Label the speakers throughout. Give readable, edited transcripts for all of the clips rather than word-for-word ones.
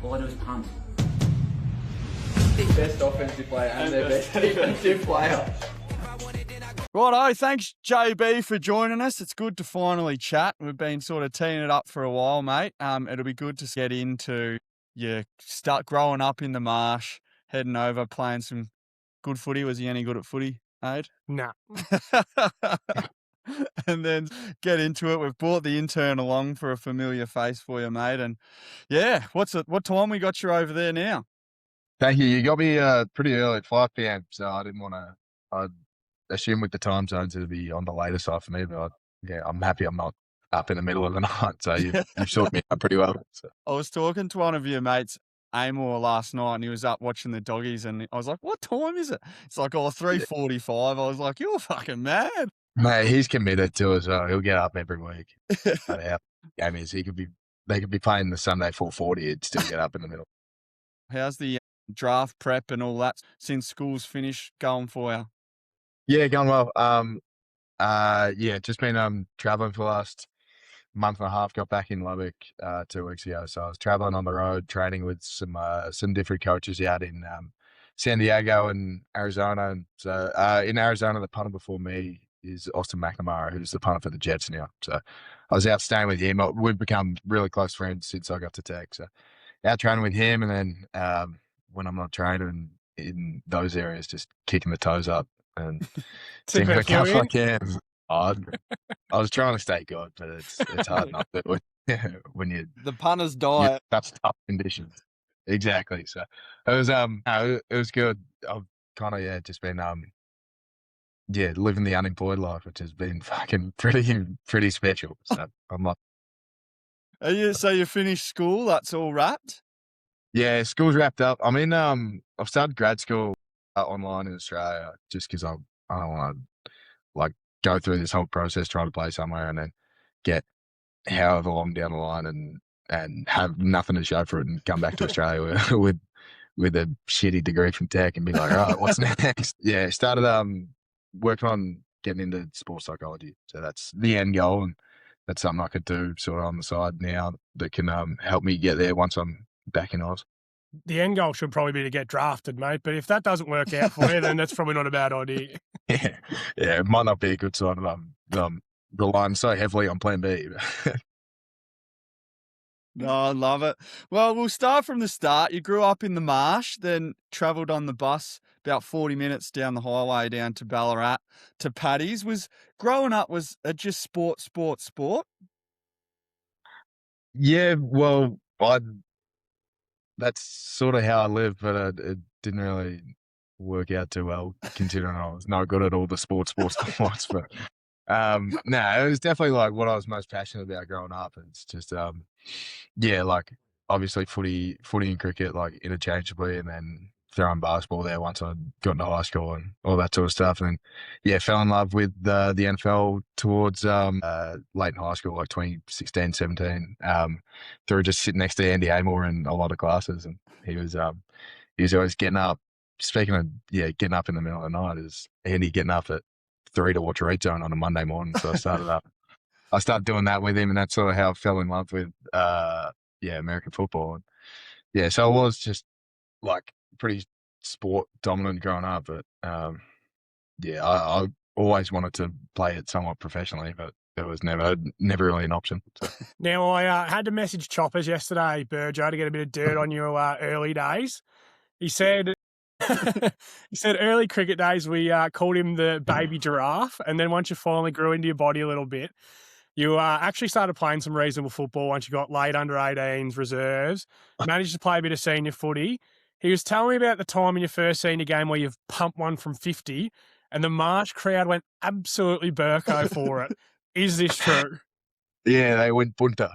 Speaker 1: All I do is punt.
Speaker 2: Best offensive player and their best defensive player.
Speaker 3: Righto, thanks JB for joining us. It's good to finally chat. We've been sort of teeing it up for a while, mate. It'll be good to get into start growing up in the marsh, heading over, playing some good footy. Was he any good at footy, Aid?
Speaker 4: Nah.
Speaker 3: And then get into it. We've brought the intern along for a familiar face for you, mate. And yeah, what time we got you over there now?
Speaker 5: Thank you. You got me pretty early at 5 p.m, so I didn't want to. I assume with the time zones it'd be on the later side for me, but I'm happy I'm not up in the middle of the night. So you've sorted me out pretty well. So.
Speaker 3: I was talking to one of your mates, Amor, last night, and he was up watching the doggies, and I was like, "What time is it?" It's like, 3:45. I was like, "You're fucking mad."
Speaker 5: Mate, he's committed to us. He'll get up every week. But our game is they could be playing the Sunday 4:40. He'd still get up in the middle.
Speaker 3: How's the draft prep and all that since school's finished going for you?
Speaker 5: Yeah, going well. Just been traveling for the last month and a half. Got back in Lubbock 2 weeks ago, so I was traveling on the road, training with some different coaches out in San Diego and Arizona. And so in Arizona, the punter before me is Austin McNamara, who's the punter for the Jets now. So I was out staying with him. We've become really close friends since I got to Tech. So out training with him, and then when I'm not training in those areas, just kicking the toes up and seeing a couple I can. I was trying to stay good, but it's hard not to when you
Speaker 3: the punter's diet.
Speaker 5: That's tough conditions. Exactly. So it was good. I've kind of just been living the unemployed life, which has been fucking pretty special. So I'm like,
Speaker 3: so you finished school? That's all wrapped?
Speaker 5: Yeah, school's wrapped up. I mean, I've started grad school online in Australia just because I don't want to go through this whole process trying to play somewhere and then get however long down the line and have nothing to show for it and come back to Australia with a shitty degree from Tech and be like, all right, what's next? Yeah, started working on getting into sports psychology. So that's the end goal, and that's something I could do sort of on the side now that can help me get there once I'm back in Oz.
Speaker 4: The end goal should probably be to get drafted, mate. But if that doesn't work out for you, then that's probably not a bad idea.
Speaker 5: Yeah, it might not be a good sign of relying so heavily on Plan B.
Speaker 3: No, I love it. Well, we'll start from the start. You grew up in the marsh, then travelled on the bus about 40 minutes down the highway down to Ballarat to Paddy's. Growing up, was it just sport?
Speaker 5: Yeah, well, that's sort of how I lived, but it didn't really work out too well considering I was no good at all the sports. But it was definitely like what I was most passionate about growing up. It's just obviously footy and cricket like interchangeably, and then throwing basketball there once I got into high school and all that sort of stuff. And fell in love with the NFL towards late in high school, like 2016, 17, through just sitting next to Andy Amor in a lot of classes. And he was always getting up. Speaking of getting up in the middle of the night, is Andy getting up at 3 to watch Red Zone on a Monday morning. So I started doing that with him, and that's sort of how I fell in love with American football. And so I was just like pretty sport dominant growing up, but I always wanted to play it somewhat professionally, but it was never really an option. So.
Speaker 4: Now I had to message Choppers yesterday, Burjo, to get a bit of dirt on your early days. He said early cricket days we called him the baby giraffe, and then once you finally grew into your body a little bit, you actually started playing some reasonable football once you got late under 18s, reserves, managed to play a bit of senior footy. He was telling me about the time in your first senior game where you've pumped one from 50 and the March crowd went absolutely burko for it. Is this true?
Speaker 5: Yeah, they went punter.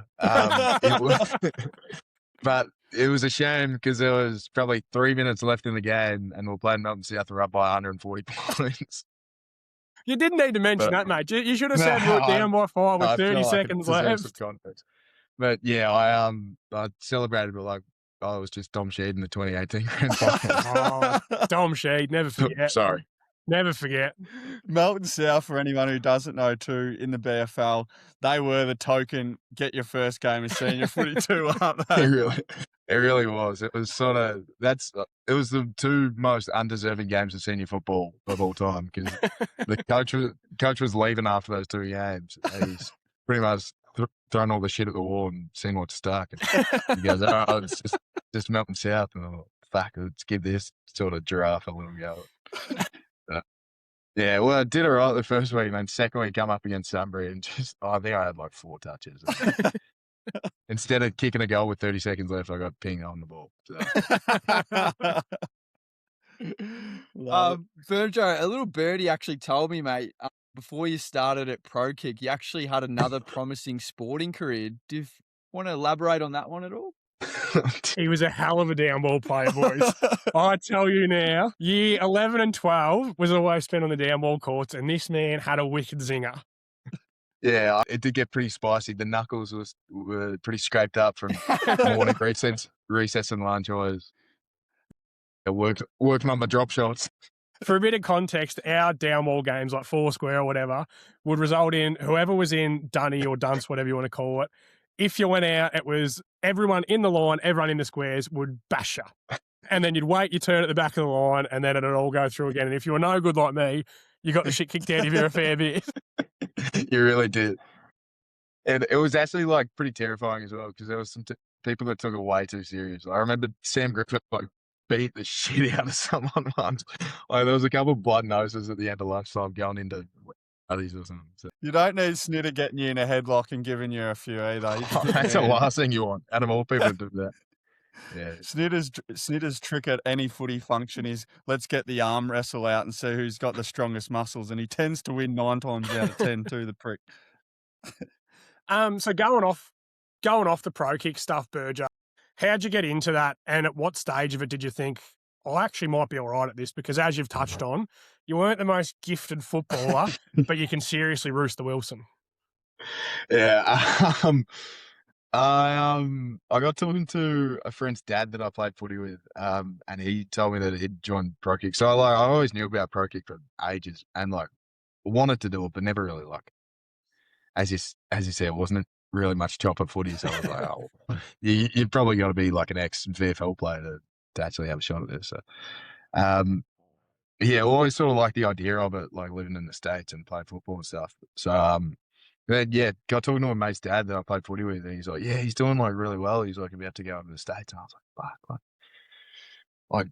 Speaker 5: But it was a shame because there was probably 3 minutes left in the game and we're playing Melbourne South. We're up by 140 points.
Speaker 4: You didn't need to mention that, mate. You should have said we're down by 5 with 30 seconds left.
Speaker 5: But I celebrated, but like I was just Dom Sheed in the 2018 Grand Final.
Speaker 4: Dom Sheed, never forget.
Speaker 5: Sorry.
Speaker 4: Never forget.
Speaker 3: Melton South, for anyone who doesn't know too, in the BFL, they were the token get your first game of senior footy too, aren't
Speaker 5: It
Speaker 3: they?
Speaker 5: really was. It was sort of it was the two most undeserving games of senior football of all time because the coach was leaving after those two games. He's pretty much thrown all the shit at the wall and seen what's stuck. And he goes, "Oh, it's just Melton South." And I'm like, fuck, let's give this sort of giraffe a little go. Yeah, well, I did all right the first week, and then second week, come up against Sunbury, and I think I had like 4 touches. Instead of kicking a goal with 30 seconds left, I got ping on the ball. So.
Speaker 3: Virgo, a little birdie actually told me, mate, before you started at Pro Kick, you actually had another promising sporting career. Do you want to elaborate on that one at all?
Speaker 4: He was a hell of a down ball player, boys. I tell you now, year 11 and 12 was always spent on the down ball courts, and this man had a wicked zinger.
Speaker 5: Yeah, it did get pretty spicy. The knuckles were pretty scraped up from morning recess and lunch. I was working on my drop shots.
Speaker 4: For a bit of context, our down ball games, like four square or whatever, would result in whoever was in dunny or dunce, whatever you want to call it. If you went out, it was everyone in the line, everyone in the squares would bash you. And then you'd wait your turn at the back of the line, and then it'd all go through again. And if you were no good like me, you got the shit kicked out of you a fair bit.
Speaker 5: You really did. And it was actually like pretty terrifying as well because there was some people that took it way too serious. I remember Sam Griffith like beat the shit out of someone once. Like, there was a couple of blood noses at the end of lunchtime going into others or something. So.
Speaker 3: You don't need Snitter getting you in a headlock and giving you a few either.
Speaker 5: That's the last thing you want. Out of all people to do that. Yeah.
Speaker 3: Snitter's trick at any footy function is let's get the arm wrestle out and see who's got the strongest muscles, and he tends to win 9 times out of 10 too, the prick.
Speaker 4: So going off the Pro Kick stuff, Burger, how'd you get into that, and at what stage of it did you think, I actually might be all right at this? Because as you've touched on, you weren't the most gifted footballer, but you can seriously roost the Wilson.
Speaker 5: Yeah. I got talking to a friend's dad that I played footy with, and he told me that he'd joined Pro Kick. So I always knew about Pro Kick for ages, and like wanted to do it, but never really like. As you said, it wasn't really much chopper footy, so I was like, oh, you'd probably got to be like an ex-VFL player to actually have a shot at this. So, yeah, always sort of like the idea of it, like living in the States and playing football and stuff. So, then, yeah, got talking to a mate's dad that I played footy with, and he's like, yeah, he's doing like really well. He's like about to go over to the States. And I was like, fuck, like,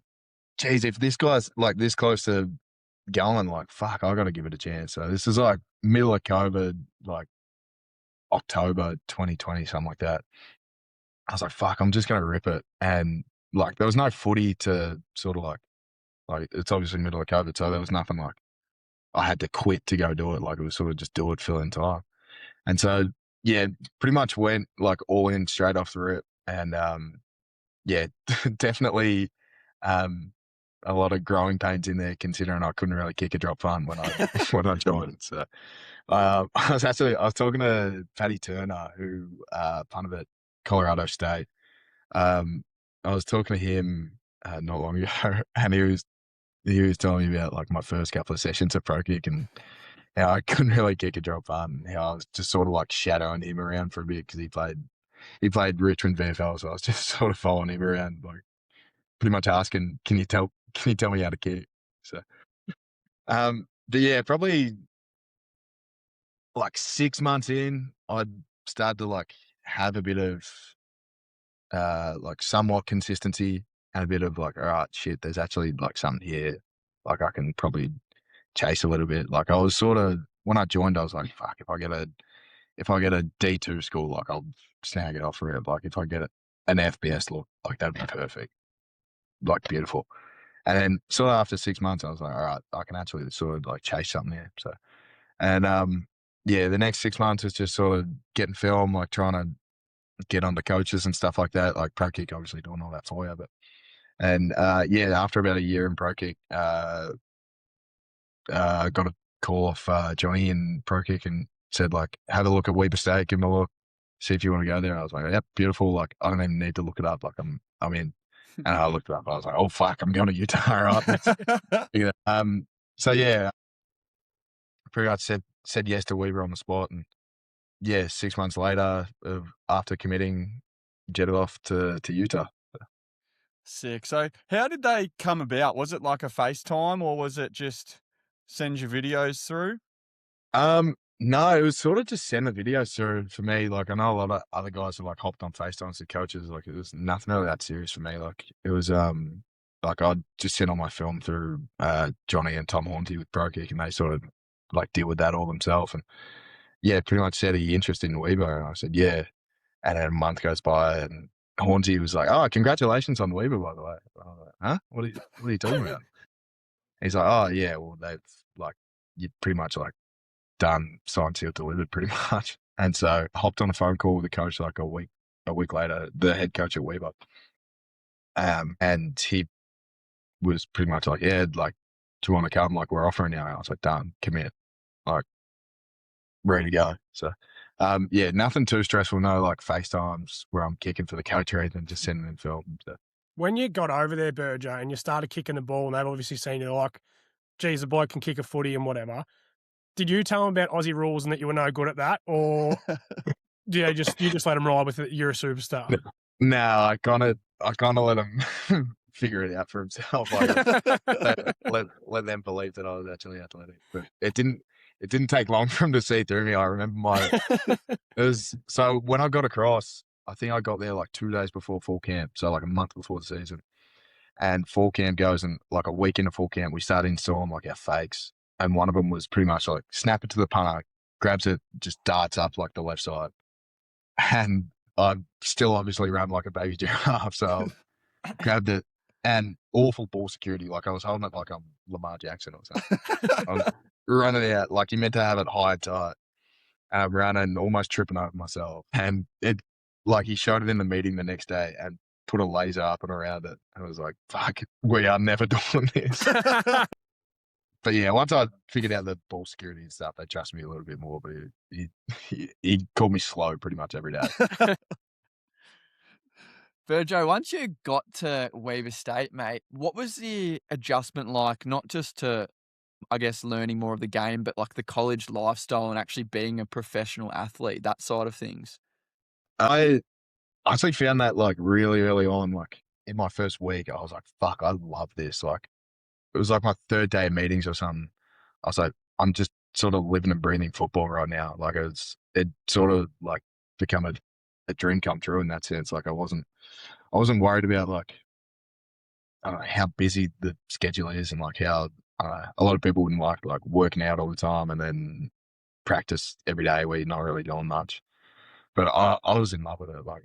Speaker 5: geez, if this guy's like this close to going, like, fuck, I got to give it a chance. So this is like middle of COVID, like October 2020, something like that. I was like, fuck, I'm just going to rip it. And like, there was no footy to sort of like it's obviously middle of COVID. So there was nothing like I had to quit to go do it. Like, it was sort of just do it, fill in time. And so, yeah, pretty much went like all in straight off the rip. And, yeah, definitely, a lot of growing pains in there, considering I couldn't really kick a drop punt when I joined. So, I was talking to Paddy Turner, who punted at Colorado State. I was talking to him not long ago, and he was telling me about like my first couple of sessions at Pro Kick and how I couldn't really kick a drop punt, and how I was just sort of like shadowing him around for a bit because he played Richmond VFL, so I was just sort of following him around, like pretty much asking, can you tell me how to kick? So, but yeah, probably like 6 months in, I'd started to like have a bit of like somewhat consistency and a bit of like, all right, shit, there's actually like something here. Like I can probably chase a little bit. Like I was sort of, when I joined, I was like, fuck, if I get a D2 school, like I'll snag it off for it. Like if I get an FBS look, like that'd be perfect. Like beautiful. And then sort of after 6 months, I was like, all right, I can actually sort of like chase something here. So, and yeah, the next 6 months was just sort of getting film, like trying to get onto coaches and stuff like that. Like Pro Kick obviously doing all that for you, but yeah, after about a year in Pro Kick, got a call off Johnny in Pro Kick and said like, have a look at Weber State, give him a look, see if you want to go there. I was like, yep, beautiful. Like I don't even need to look it up. Like I'm in. And I looked it up. I was like, oh fuck, I'm going to Utah. Right. Yeah. So yeah, pretty much said yes to Weaver on the spot, and yeah, 6 months later, after committing, jetted off to Utah.
Speaker 3: Sick. So how did they come about? Was it like a FaceTime or was it just send your videos through?
Speaker 5: No, it was sort of just send the videos through for me. Like I know a lot of other guys have like hopped on FaceTimes to coaches. Like it was nothing really that serious for me. Like it was like I'd just send all my film through Johnny and Tom Hornsey with Pro Kick, and they sort of like deal with that all themselves. And yeah, pretty much said, "Are you interested in Weibo?" And I said, "Yeah." And then a month goes by, and Hornsey was like, "Oh, congratulations on Weibo, by the way." I was like, "Huh? What are you talking about?" He's like, "Oh yeah, well they've like you pretty much like done, signed, sealed, delivered pretty much." And so I hopped on a phone call with the coach like a week later, the head coach at Weaver. And he was pretty much like, "Yeah, like, do you want to come? Like, we're offering now." I was like, "Done, commit, like, ready to go." So, yeah, nothing too stressful. No, like FaceTimes where I'm kicking for the coach or anything, just sending in film. So.
Speaker 4: When you got over there, Burjo, and you started kicking the ball, and they've obviously seen you like, geez, the bloke can kick a footy and whatever. Did you tell them about Aussie rules and that you were no good at that, or yeah, you just let them ride with it? You're a superstar.
Speaker 5: No, I kind of let him figure it out for himself. Like, let them believe that I was actually athletic. But it didn't take long for him to see through me. I remember so when I got across, I think I got there like 2 days before full camp, so like a month before the season. And full camp goes, and like a week into full camp, we started installing like our fakes. And one of them was pretty much like snap it to the punter, grabs it, just darts up like the left side. And I still obviously ran like a baby giraffe, so I grabbed it, and awful ball security. Like I was holding it like I'm Lamar Jackson or something. I was running out like you meant to have it high tight. And I'm running, almost tripping over myself. And it, like he showed it in the meeting the next day and put a laser up and around it. I was like, "Fuck, we are never doing this." But yeah, once I figured out the ball security and stuff, they trust me a little bit more. But he called me slow pretty much every day.
Speaker 3: Virgo, once you got to Weaver State, mate, what was the adjustment like, not just to, I guess, learning more of the game, but like the college lifestyle and actually being a professional athlete, that side of things?
Speaker 5: I actually found that like really early on, like in my first week, I was like, "Fuck, I love this." Like it was like my third day of meetings or something. I was like, I'm just sort of living and breathing football right now. Like it sort of like become a dream come true in that sense. Like I wasn't worried about like how busy the schedule is and like how a lot of people wouldn't like working out all the time and then practice every day where you're not really doing much. But I was in love with it. Like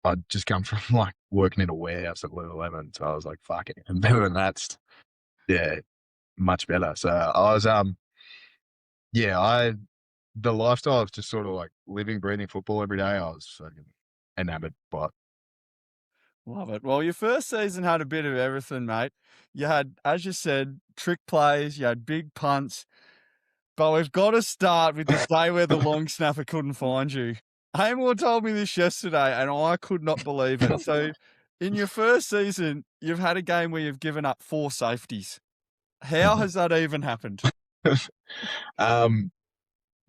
Speaker 5: I'd just come from like working in a warehouse at level 11, so I was like, "Fuck it, and better than that." Yeah, much better. So I was yeah, the lifestyle of just sort of like living, breathing football every day, I was fucking enamored by it.
Speaker 3: Love it. Well, your first season had a bit of everything, mate. You had, as you said, trick plays, you had big punts, but we've got to start with the day where the long snapper couldn't find you. Haymore told me this yesterday, and I could not believe it. So, in your first season, you've had a game where you've given up 4 safeties. How has that even happened?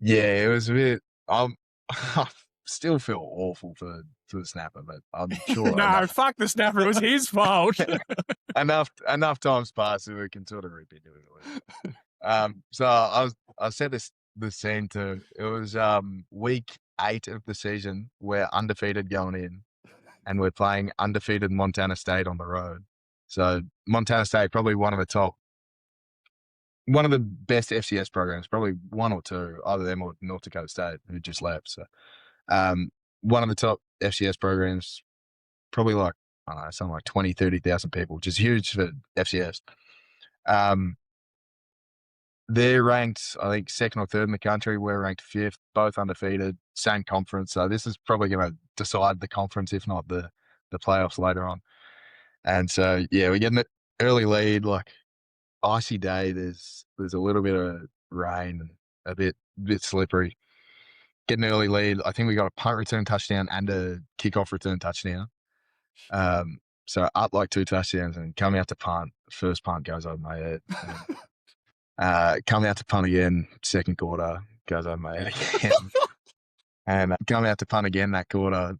Speaker 5: Yeah, it was a bit. I still feel awful for the snapper, but I'm sure
Speaker 4: No, fuck the snapper. It was his fault.
Speaker 5: enough times passed that we can sort of repeat it. So I said the scene too. It was week 8 of the season. We're undefeated going in, and we're playing undefeated Montana State on the road. So Montana State, probably one of the best FCS programs, probably one or two, either them or North Dakota State, who just left. So, one of the top FCS programs, probably like, I don't know, something like 20, 30,000 people, which is huge for FCS. They're ranked, I think, 2nd or 3rd in the country. We're ranked 5th, both undefeated, same conference. So this is probably going to decide the conference, if not the playoffs later on. And so, yeah, we're getting the early lead, like, icy day. There's a little bit of rain and a bit slippery. Get an early lead. I think we got a punt return touchdown and a kickoff return touchdown. So up like 2 touchdowns and coming out to punt. First punt goes over my head. Come out to punt again, second quarter, goes over my head again. And come out to punt again that quarter,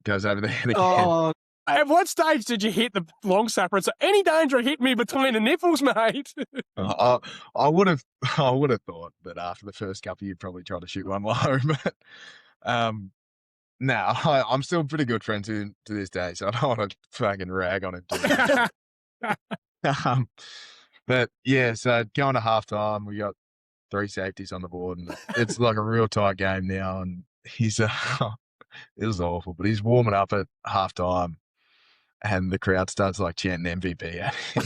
Speaker 5: goes over the head again.
Speaker 2: Oh,
Speaker 4: At what stage did you hit the long snapper and say, any danger hit me between the nipples, mate?
Speaker 5: I would have thought that after the first couple you'd probably try to shoot one low, but no, I'm still pretty good friends to this day, so I don't want to fucking rag on him too much. But yeah, so going to halftime, we got 3 safeties on the board, and it's like a real tight game now. And he's it was awful, but he's warming up at halftime, and the crowd starts like chanting MVP at him.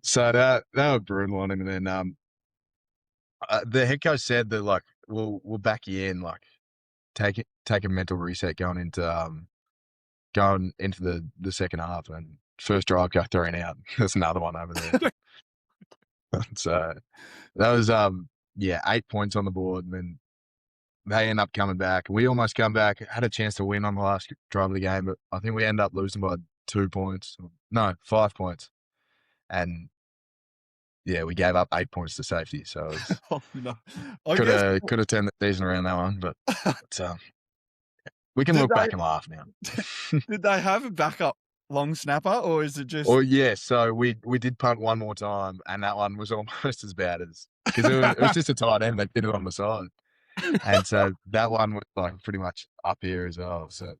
Speaker 5: So that was brutal on him. And then the head coach said that like we'll back you in, like take a mental reset going into the second half, and first drive go 3 and out. There's another one over there. So that was 8 points on the board, and then they end up coming back. We almost come back, had a chance to win on the last drive of the game, but I think we end up losing by 2 points. No, 5 points. And yeah, we gave up 8 points to safety. So could have turned the season around that one, but we can look back and laugh now.
Speaker 3: Did they have a backup long snapper, or is it just?
Speaker 5: Oh yeah, so we did punt one more time, and that one was almost as bad as, because it was just a tight end. They did it on the side, and so that one was like pretty much up here as well. So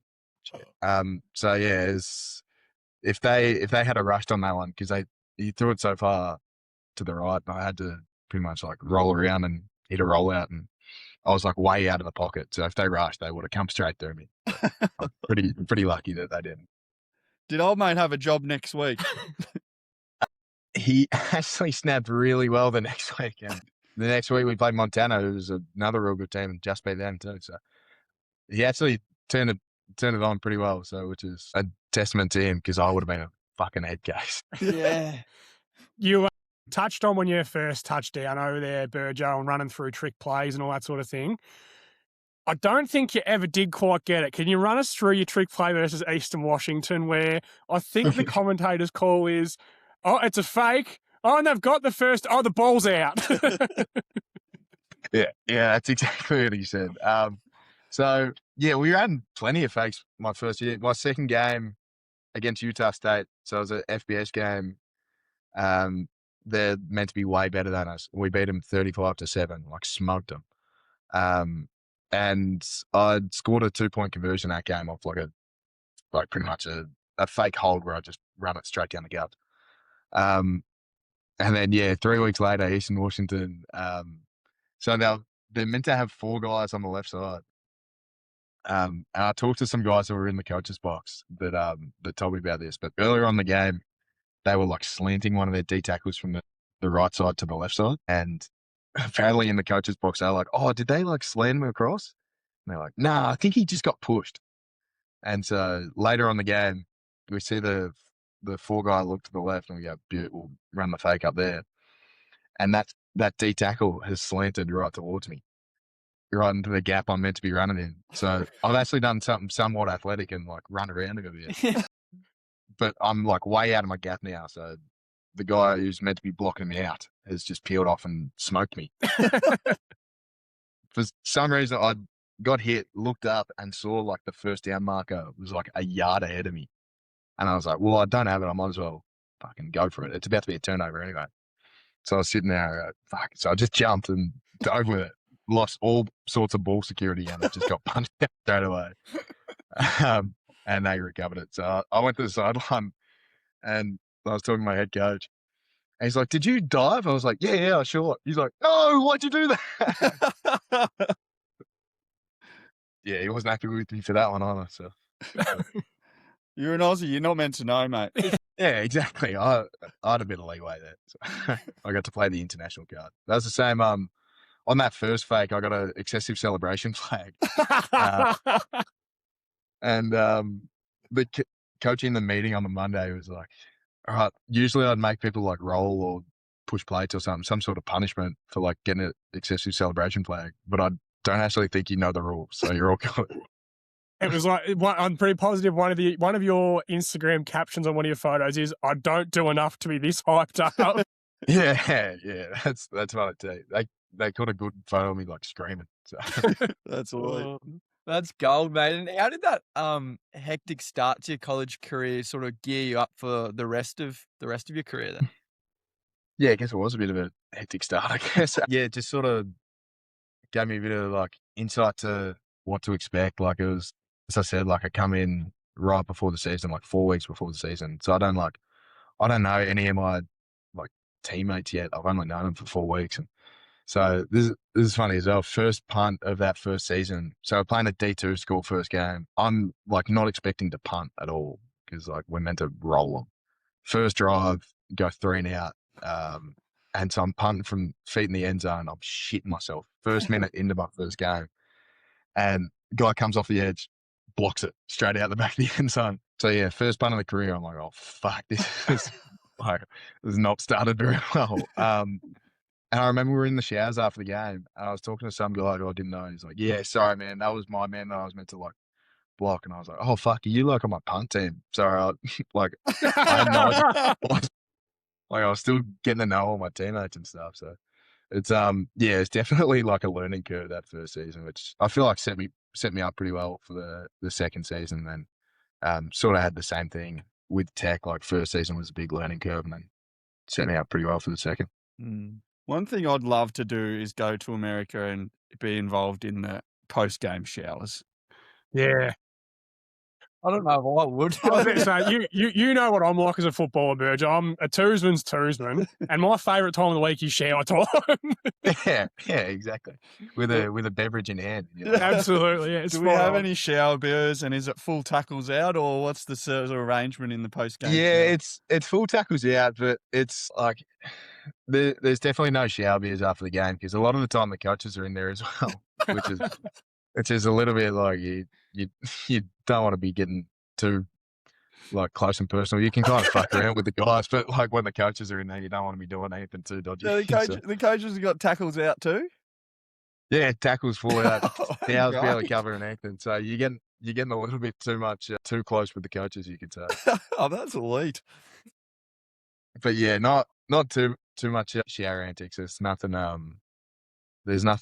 Speaker 5: yeah, if they had a rushed on that one, because he threw it so far to the right, and I had to pretty much like roll around and hit a rollout, and I was like way out of the pocket. So if they rushed, they would have come straight through me. I'm pretty lucky that they didn't.
Speaker 3: Did old mate have a job next week?
Speaker 5: He actually snapped really well the next week. And the next week we played Montana, who's another real good team, and just beat them too. So he actually turned it on pretty well. So, which is a testament to him, because I would have been a fucking head case.
Speaker 3: Yeah.
Speaker 4: You touched on when you first touched down over there, Burjo, and running through trick plays and all that sort of thing. I don't think you ever did quite get it. Can you run us through your trick play versus Eastern Washington, where I think the commentator's call is, oh, it's a fake. Oh, and they've got the first. Oh, the ball's out.
Speaker 5: Yeah, that's exactly what he said. So yeah, we ran plenty of fakes my first year. My second game against Utah State, so it was an FBS game. They're meant to be way better than us. We beat them 35-7, like smoked them. And I scored a 2-point conversion that game off like pretty much a fake hold where I just run it straight down the gut. And then 3 weeks later, Eastern Washington. So they're meant to have 4 guys on the left side. And I talked to some guys who were in the coach's box that told me about this. But earlier on in the game, they were like slanting one of their D tackles from the right side to the left side. And apparently in the coach's box, they're like, oh, did they like slam him across? And they're like, nah, I think he just got pushed. And so later on the game, we see the 4 guy look to the left, and we go, we'll run the fake up there. And that D tackle has slanted right towards me, right into the gap I'm meant to be running in. So I've actually done something somewhat athletic and like run around him a bit. But I'm like way out of my gap now. So the guy who's meant to be blocking me out has just peeled off and smoked me. For some reason, I got hit, looked up, and saw like the first down marker was like a yard ahead of me. And I was like, well, I don't have it. I might as well fucking go for it. It's about to be a turnover anyway. So I was sitting there, I go, fuck. So I just jumped and dove with it. Lost all sorts of ball security, and it just got punched out straight away. And they recovered it. So I went to the sideline, and I was talking to my head coach. And he's like, did you dive? I was like, yeah, sure. He's like, no, why'd you do that? Yeah, he wasn't happy with me for that one either. So
Speaker 3: You're an Aussie. You're not meant to know, mate.
Speaker 5: yeah, exactly. I had a bit of leeway there. So I got to play the international card. That was the same. On that first fake, I got an excessive celebration flag. And the coach in the meeting on the Monday was like, all right, usually I'd make people like roll or push plates or something, some sort of punishment for like getting an excessive celebration flag. But I don't actually think you know the rules, so you're all good.
Speaker 4: It was like, I'm pretty positive one of your Instagram captions on one of your photos is, "I don't do enough to be this hyped up."
Speaker 5: Yeah, that's what I tell you. They caught a good photo of me like screaming. So
Speaker 3: That's elite. That's gold, mate. And how did that hectic start to your college career sort of gear you up for the rest of your career then?
Speaker 5: yeah, I guess it was a bit of a hectic start, I guess. Yeah, it just sort of gave me a bit of like insight to what to expect. Like it was, as I said, like I come in right before the season, like 4 weeks before the season. So I don't know any of my like teammates yet. I've only known them for 4 weeks. And so this is funny as well. First punt of that first season. So we're playing a D2 school first game. I'm like not expecting to punt at all because like we're meant to roll them. First drive, go 3 and out. And so I'm punting from feet in the end zone. I'm shitting myself. First minute into my first game. And guy comes off the edge, blocks it straight out the back of the end zone. So yeah, first punt of the career, I'm like, oh fuck, this is like this has not started very well. And I remember we were in the showers after the game, and I was talking to some guy who I didn't know. He's like, "Yeah, sorry, man, that was my man that I was meant to like block." And I was like, "Oh fuck, are you like on my punt team?" Sorry, like I had no idea. Like I was still getting to know all my teammates and stuff. So it's yeah, it's definitely like a learning curve that first season, which I feel like set me up pretty well for the second season. Then sort of had the same thing with Tech. Like first season was a big learning curve, and then set me up pretty well for the second.
Speaker 3: One thing I'd love to do is go to America and be involved in the post-game showers.
Speaker 4: Yeah.
Speaker 3: I don't know if I would.
Speaker 4: I was going to say, you know what I'm like as a footballer, Burge. I'm a twosman's twosman, and my favourite time of the week is shower time.
Speaker 5: Yeah, exactly. With a beverage in hand. You know?
Speaker 4: Absolutely, yeah.
Speaker 3: Do we have any shower beers, and is it full tackles out, or what's the sort of arrangement in the post-game?
Speaker 5: Yeah, it's full tackles out, but it's like there's definitely no shower beers after the game because a lot of the time the coaches are in there as well, which is a little bit like you don't want to be getting too like close and personal. You can kind of fuck around with the guys, but like when the coaches are in there, you don't want to be doing anything too dodgy.
Speaker 3: So the coaches have got tackles out too?
Speaker 5: Yeah, tackles full out. Towels
Speaker 3: Right.
Speaker 5: barely covering anything. So you're getting a little bit too much, too close with the coaches, you could say.
Speaker 3: Oh, that's elite.
Speaker 5: But yeah, not too much shower antics. There's nothing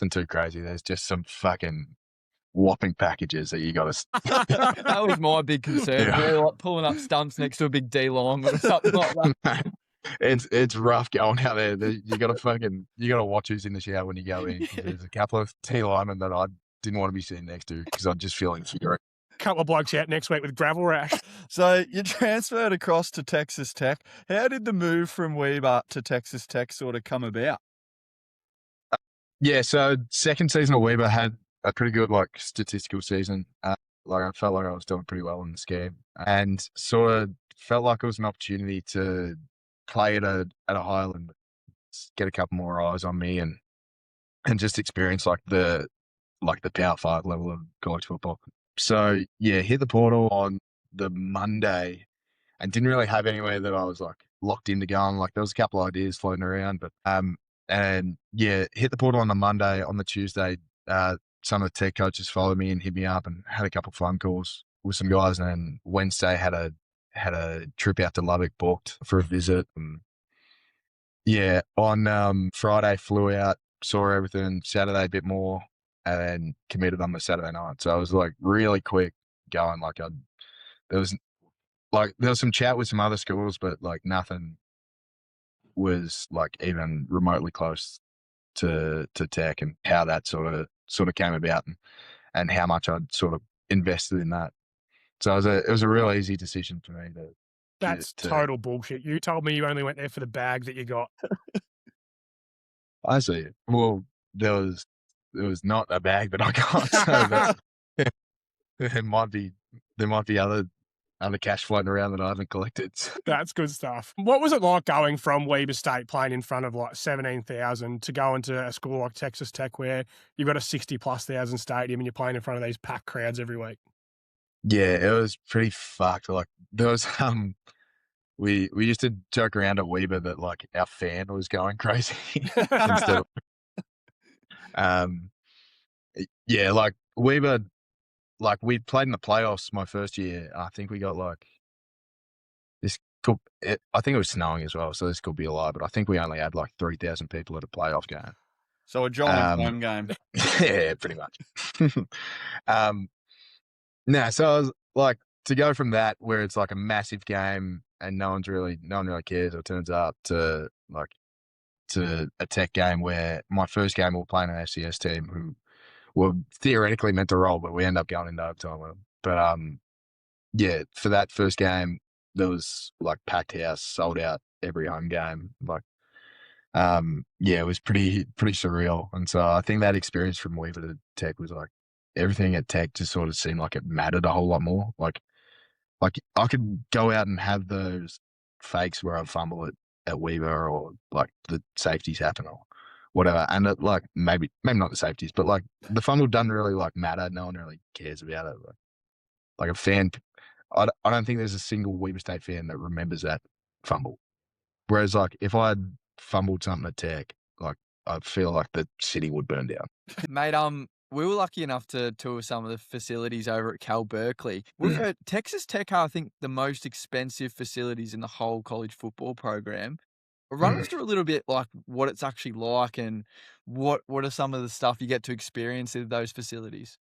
Speaker 5: too crazy. There's just some fucking whopping packages that you got to.
Speaker 3: That was my big concern.
Speaker 5: Yeah.
Speaker 3: We're like pulling up stumps next to a big D line or something like that.
Speaker 5: It's rough going out there. You got to watch who's in the shower when you go in. There's a couple of T linemen that I didn't want to be sitting next to because I'm just feeling figure.
Speaker 4: Couple of blokes out next week with gravel rash.
Speaker 3: So you transferred across to Texas Tech. How did the move from Weber to Texas Tech sort of come about?
Speaker 5: Yeah, so second season of Weber had a pretty good like statistical season. Like I felt like I was doing pretty well in the scheme, and sort of felt like it was an opportunity to play at a high level, get a couple more eyes on me, and just experience like the Power 5 level of college football. So yeah, hit the portal on the Monday, and didn't really have anywhere that I was like locked into going. Like there was a couple of ideas floating around, but and yeah, hit the portal on the Monday. On the Tuesday, some of the Tech coaches followed me and hit me up and had a couple of phone calls with some guys. And then Wednesday had a trip out to Lubbock booked for a visit. And yeah, on Friday flew out, saw everything. Saturday a bit more, and then committed on the Saturday night. So I was like really quick going. Like there was some chat with some other schools, but like nothing was like even remotely close to Tech, and how that sort of came about, and how much I'd sort of invested in that. So it was a real easy decision for me to.
Speaker 4: That's total bullshit. You told me you only went there for the bag that you got.
Speaker 5: I see. Well, there was not a bag that I got. So there might be other cash floating around that I haven't collected.
Speaker 4: That's good stuff. What was it like going from Weber State playing in front of like 17,000 to go into a school like Texas Tech where you've got a 60,000+ stadium and you're playing in front of these packed crowds every week?
Speaker 5: Yeah, it was pretty fucked. Like there was we used to joke around at Weber that like our fan was going crazy instead of yeah, like Weber like we played in the playoffs my first year. I think we got like I think it was snowing as well, so this could be a lie, but I think we only had like 3,000 people at a playoff game.
Speaker 3: So a giant home game.
Speaker 5: Yeah, pretty much. So I was like, to go from that where it's like a massive game and no one really cares or turns up to a tech game where my first game we were playing an FCS team who were theoretically meant to roll, but we end up going into overtime with them. But yeah, for that first game, there was like packed house, sold out every home game. Like, yeah, it was pretty surreal. And so I think that experience from Weaver to Tech was like everything at Tech just sort of seemed like it mattered a whole lot more. Like I could go out and have those fakes where I fumble at Weaver or like the safeties happen or whatever. And it, like maybe not the safeties, but like the fumble doesn't really like matter. No one really cares about it. Like a fan, I don't think there's a single Weaver State fan that remembers that fumble. Whereas like if I had fumbled something at Tech, like I feel like the city would burn down.
Speaker 3: Mate, we were lucky enough to tour some of the facilities over at Cal Berkeley. We've heard Texas Tech are, I think, the most expensive facilities in the whole college football program. Run us through a little bit like what it's actually like and what are some of the stuff you get to experience in those facilities.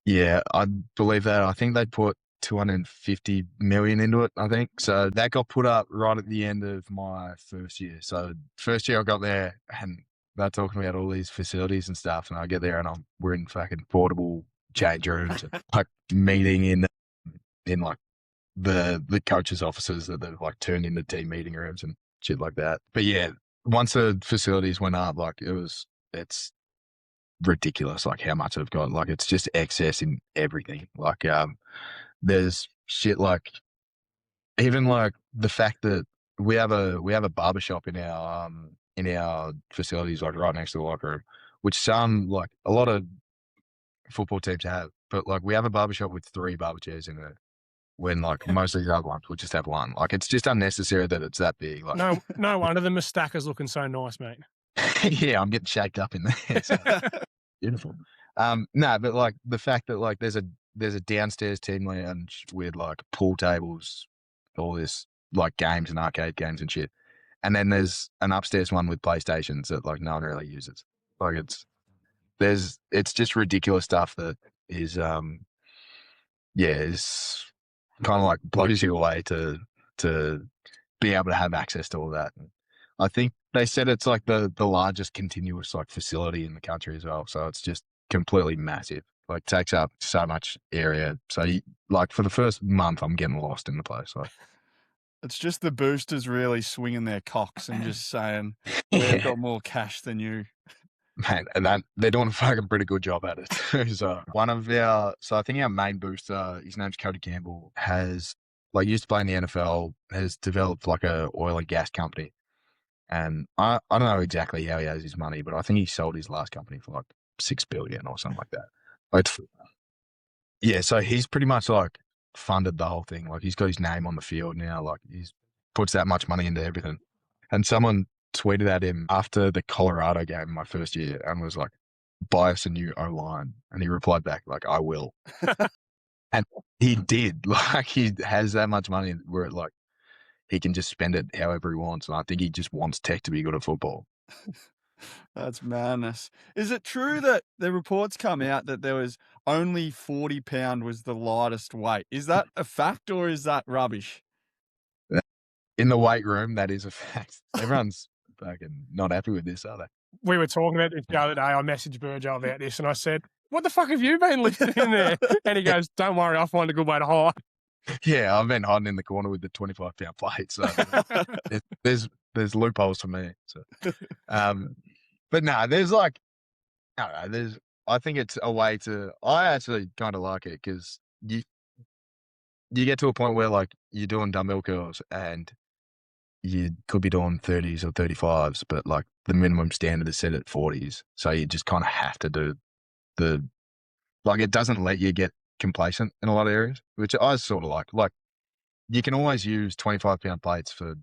Speaker 5: Yeah, I believe that. I think they put 250 million into it, I think. So that got put up right at the end of my first year. So first year I got there and they're talking about all these facilities and stuff, and I get there and we're in fucking portable change rooms and like meeting in like the coaches' offices that they've like turned into team meeting rooms and shit like that. But yeah, once the facilities went up, like it's ridiculous like how much I've got. Like it's just excess in everything. Like there's shit like even like the fact that we have a barbershop in our facilities like right next to the locker room, which some like a lot of football teams have, but like we have a barbershop with 3 barber chairs in it when like most of the other ones would just have 1. Like it's just unnecessary that it's that big. Like
Speaker 4: no wonder the Mustakas looking so nice, mate.
Speaker 5: yeah, I'm getting shaked up in there. So. Beautiful. No, but like the fact that like there's a downstairs team lounge with like pool tables, all this like games and arcade games and shit, and then there's an upstairs one with PlayStations that like no one really uses. Like it's just ridiculous stuff that is is kind of like blows you away to be able to have access to all that. And I think they said it's like the largest continuous like facility in the country as well. So it's just completely massive. Like takes up so much area. So like for the first month, I'm getting lost in the place. Like
Speaker 3: it's just the boosters really swinging their cocks and just saying we've got more cash than you.
Speaker 5: Man, and that they're doing a fucking pretty good job at it. So I think our main booster, his name's Cody Campbell, has like used to play in the NFL, has developed like a oil and gas company. And I don't know exactly how he has his money, but I think he sold his last company for like 6 billion or something like that. Yeah, so he's pretty much like funded the whole thing. Like he's got his name on the field now. Like he's puts that much money into everything. And someone tweeted at him after the Colorado game my first year and was like, buy us a new O-line. And he replied back like, I will. And he did. Like he has that much money where it like he can just spend it however he wants. And I think he just wants Tech to be good at football.
Speaker 3: That's madness. Is it true that the reports come out that there was only 40 pound was the lightest weight? Is that a fact or is that rubbish?
Speaker 5: In the weight room, that is a fact. Everyone's fucking not happy with this, are they?
Speaker 4: We were talking about this the other day. I messaged Burjo about this and I said, what the fuck have you been lifting in there? And he goes, don't worry, I'll find a good way to hide.
Speaker 5: Yeah, I've been hiding in the corner with the 25-pound plate. So there's loopholes for me. So, but no, there's like, I don't know, I think it's a way to, I actually kind of like it because you get to a point where like you're doing dumbbell curls and you could be doing 30s or 35s, but like the minimum standard is set at 40s. So you just kind of have to do like it doesn't let you get complacent in a lot of areas, which I sort of like. Like you can always use 25-pound plates for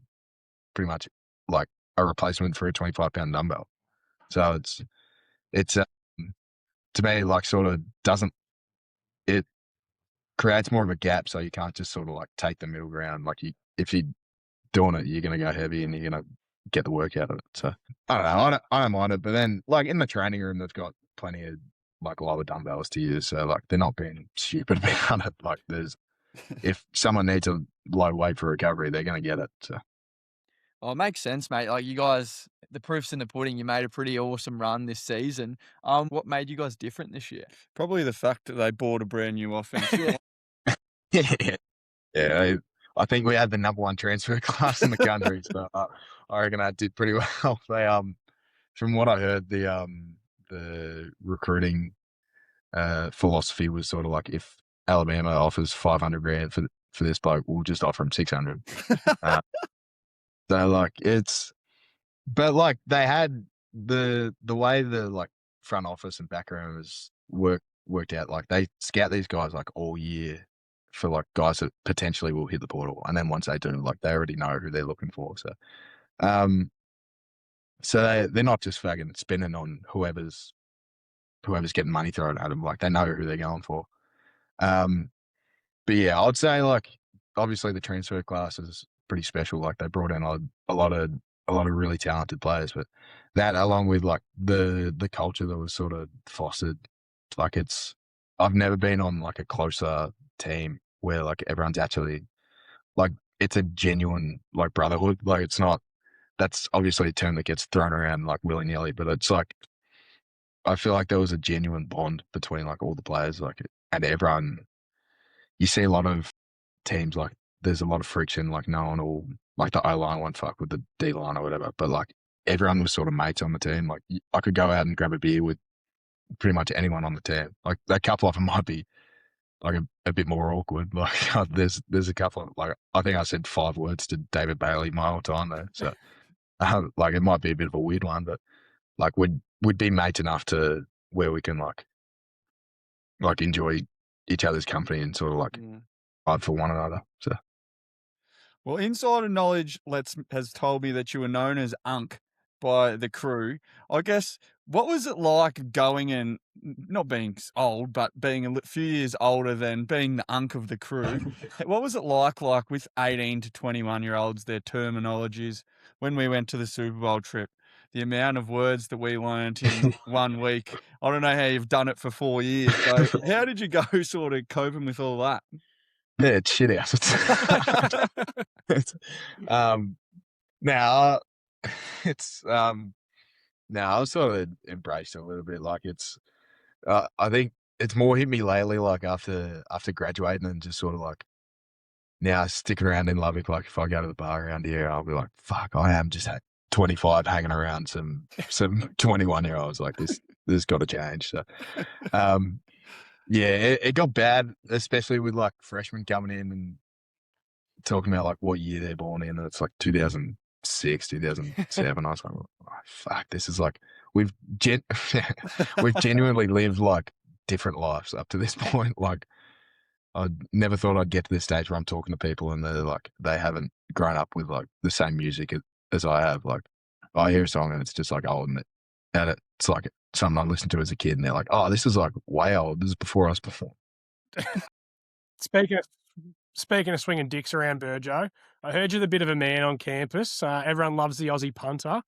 Speaker 5: pretty much like a replacement for a 25-pound dumbbell. So it's to me like sort of doesn't, it creates more of a gap, so you can't just sort of like take the middle ground. Like if you're doing it, you're going to go heavy and you're going to get the work out of it. So I don't know. I don't mind it. But then like in the training room, they've got plenty of like lower dumbbells to use. So like they're not being stupid about it. Like if someone needs a low weight for recovery, they're going to get it. So.
Speaker 3: Oh, it makes sense, mate. Like you guys, the proof's in the pudding. You made a pretty awesome run this season. What made you guys different this year? Probably the fact that they bought a brand new offense.
Speaker 5: Yeah, I think we had the number one transfer class in the country, so I reckon that did pretty well. They from what I heard, the recruiting philosophy was sort of like if Alabama offers $500,000 for this bloke, we'll just offer him 600. So like but like they had the way the like front office and background was worked out. Like they scout these guys like all year for like guys that potentially will hit the portal, and then once they do, like they already know who they're looking for. So, they're not just fucking spending on whoever's getting money thrown at them. Like they know who they're going for. But yeah, I'd say like obviously the transfer class is pretty special. Like they brought in a lot of really talented players, but that along with like the culture that was sort of fostered, like I've never been on like a closer team where like everyone's actually like it's a genuine like brotherhood. Like it's not, that's obviously a term that gets thrown around like willy nilly, but it's like I feel like there was a genuine bond between like all the players, like and everyone. You see a lot of teams like there's a lot of friction, like no one will like the O line won't fuck with the D line or whatever, but like everyone was sort of mates on the team. Like I could go out and grab a beer with pretty much anyone on the team. Like a couple of them might be like a bit more awkward. Like there's a couple of like I think I said 5 words to David Bailey my whole time there. So like it might be a bit of a weird one, but like we'd be mates enough to where we can like enjoy each other's company and sort of like fight for one another. So.
Speaker 3: Well, insider knowledge has told me that you were known as Unk by the crew. I guess, what was it like going and not being old, but being a few years older than being the Unk of the crew? What was it like with 18 to 21-year-olds, their terminologies, when we went to the Super Bowl trip? The amount of words that we learned in 1 week. I don't know how you've done it for 4 years. So how did you go sort of coping with all that?
Speaker 5: Yeah, it's shit house. Now I've sort of embraced it a little bit. Like I think it's more hit me lately, like after graduating and just sort of like now sticking around in Lubbock. Like if I go to the bar around here, I'll be like, fuck, I am just 25 hanging around some 21-year-olds. Like this has got to change. So, yeah, it got bad, especially with like freshmen coming in and talking about like what year they're born in. And it's like 2006, 2007. I was like, oh, fuck, this is like, we've genuinely lived like different lives up to this point. Like I never thought I'd get to this stage where I'm talking to people and they're like, they haven't grown up with like the same music as I have. Like I hear a song and it's just like old and it's like something I listened to as a kid and they're like, oh, this is like way old. This is before I was performing.
Speaker 4: Speaking of swinging dicks around, Burjo, I heard you're the bit of a man on campus. Everyone loves the Aussie Punter.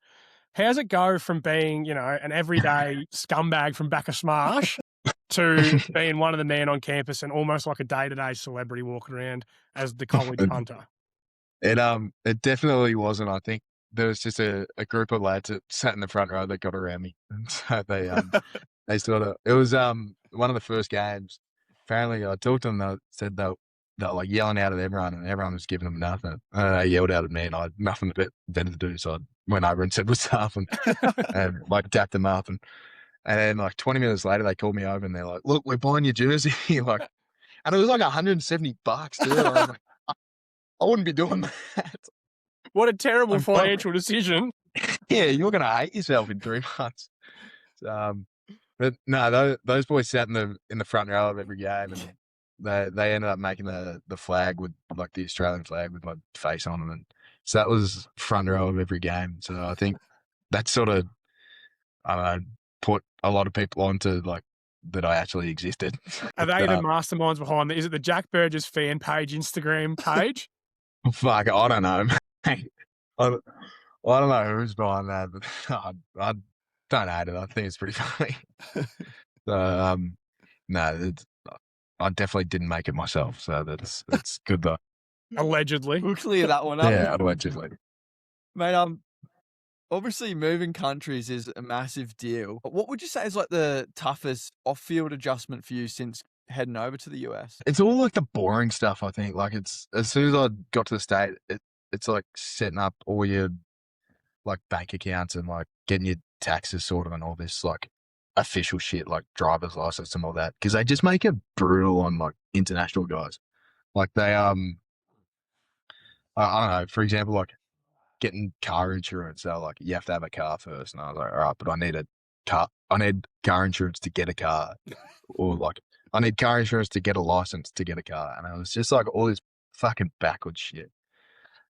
Speaker 4: How's it go from being, an everyday scumbag from back of Smash to being one of the men on campus and almost like a day-to-day celebrity walking around as the college punter?
Speaker 5: It definitely wasn't. I think there was just a group of lads that sat in the front row that got around me, and so they sort of. It was one of the first games. Apparently, I talked to them. They said they were like yelling out at everyone, and everyone was giving them nothing. They yelled out at me, and I had nothing better to do, so I went over and said what's up, and like dapped them up, and then like 20 minutes later, they called me over, and they're like, "Look, we're buying your jersey," like, and it was like $170, dude. I was like, I wouldn't be doing that.
Speaker 4: What a terrible financial decision.
Speaker 5: Yeah, you're going to hate yourself in 3 months. But no, those boys sat in the front row of every game, and they ended up making the flag with like the Australian flag with my face on it, and so that was front row of every game. So I think that sort of, I don't know, put a lot of people on to like that I actually existed.
Speaker 4: Are they the masterminds behind it? Is it the Jack Burgess fan page, Instagram page?
Speaker 5: Fuck, I don't know, mate. I don't know who's behind that, but I don't hate it. I think it's pretty funny. So, no, I definitely didn't make it myself, so that's good though.
Speaker 4: Allegedly.
Speaker 3: We'll clear that one up.
Speaker 5: Yeah, allegedly.
Speaker 3: Mate, obviously moving countries is a massive deal. What would you say is like the toughest off-field adjustment for you since heading over to the US?
Speaker 5: It's all like the boring stuff, I think. Like it's as soon as I got to the state, it's like setting up all your like bank accounts and like getting your taxes sorted and all this like official shit like driver's license and all that, because they just make it brutal on like international guys. Like they I don't know, for example, like getting car insurance. So like you have to have a car first, and I was like, all right, but I need car insurance to get a car, or like I need car insurance to get a license to get a car, and I was just like all this fucking backwards shit.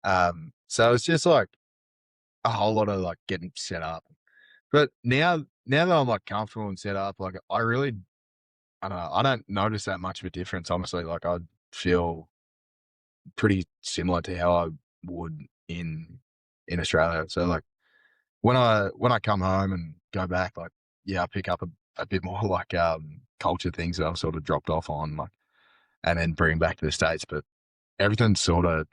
Speaker 5: So it's just like a whole lot of like getting set up. But now that I'm like comfortable and set up, like I don't know, I don't notice that much of a difference, honestly. Like I feel pretty similar to how I would in Australia. So like when I come home and go back, like I pick up a bit more like culture things that I've sort of dropped off on, like, and then bring back to the States. But everything's sort of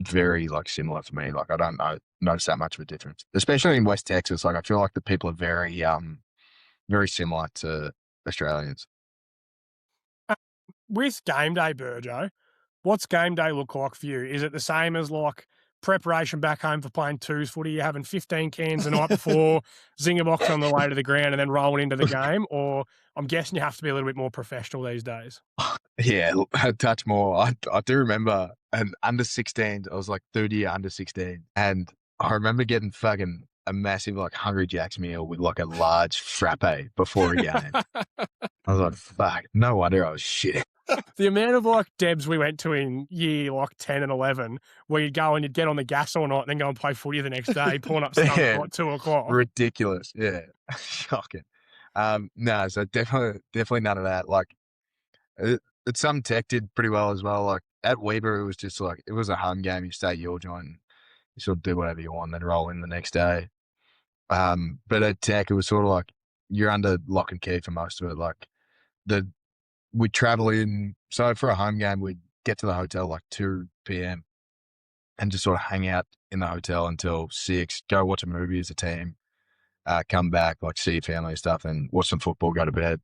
Speaker 5: very like similar for me. Like I don't notice that much of a difference, especially in West Texas. Like I feel like the people are very very similar to Australians.
Speaker 4: With game day, Burjo, what's game day look like for you? Is it the same as like preparation back home for playing twos footy? You're having 15 cans the night before, zinger box on the way to the ground, and then rolling into the game? Or I'm guessing you have to be a little bit more professional these days.
Speaker 5: Yeah, a touch more. I do remember an under 16. I was like 30 under 16, and I remember getting fucking a massive like Hungry Jack's meal with like a large frappe before a game. I was like, fuck, no wonder I was shit.
Speaker 4: The amount of like debs we went to in year like 10 and 11, where you'd go and you'd get on the gas all night and then go and play footy the next day, pulling up stuff at like 2 o'clock.
Speaker 5: Ridiculous. Yeah. Shocking. No, so definitely none of that. Like it's some tech did pretty well as well. Like at Weber, it was just like, it was a home game. You stay at your joint, you sort of do whatever you want, then roll in the next day. But at Tech, it was sort of like you're under lock and key for most of it. Like we'd travel in. So for a home game, we'd get to the hotel like 2 p.m. and just sort of hang out in the hotel until 6, go watch a movie as a team, come back, like see your family and stuff, and watch some football, go to bed.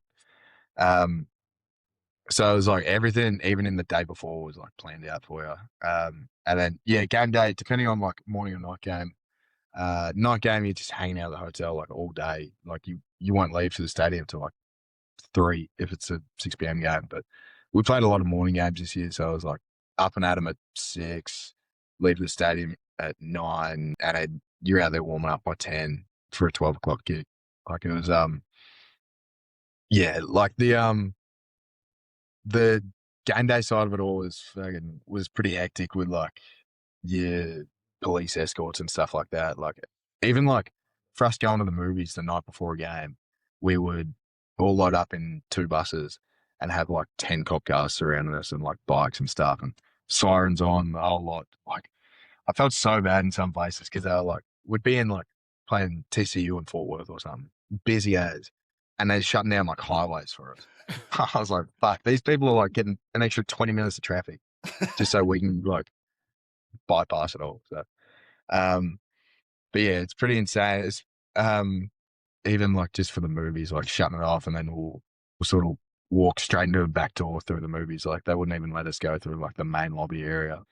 Speaker 5: So it was like everything, even in the day before, was like planned out for you. And then, game day, depending on like morning or night game. Night game, you're just hanging out at the hotel like all day. Like you won't leave for the stadium till like 3 if it's a 6 p.m. game. But we played a lot of morning games this year, so I was like up and at 'em at 6, leave the stadium at 9, and you're out there warming up by 10 for a 12 o'clock kick. Like it was, like the game day side of it all was pretty hectic with like your police escorts and stuff like that. Like even like for us going to the movies the night before a game, we would all load up in 2 buses and have like 10 cop cars surrounding us and like bikes and stuff and sirens on the whole lot. Like I felt so bad in some places because they were like, we'd be in like playing TCU in Fort Worth or something, busy as, and they're shutting down like highways for us. I was like, fuck, these people are like getting an extra 20 minutes of traffic just so we can like bypass it all. So, but yeah, it's pretty insane. It's, even like just for the movies, like shutting it off, and then we'll sort of walk straight into a back door through the movies. Like they wouldn't even let us go through like the main lobby area.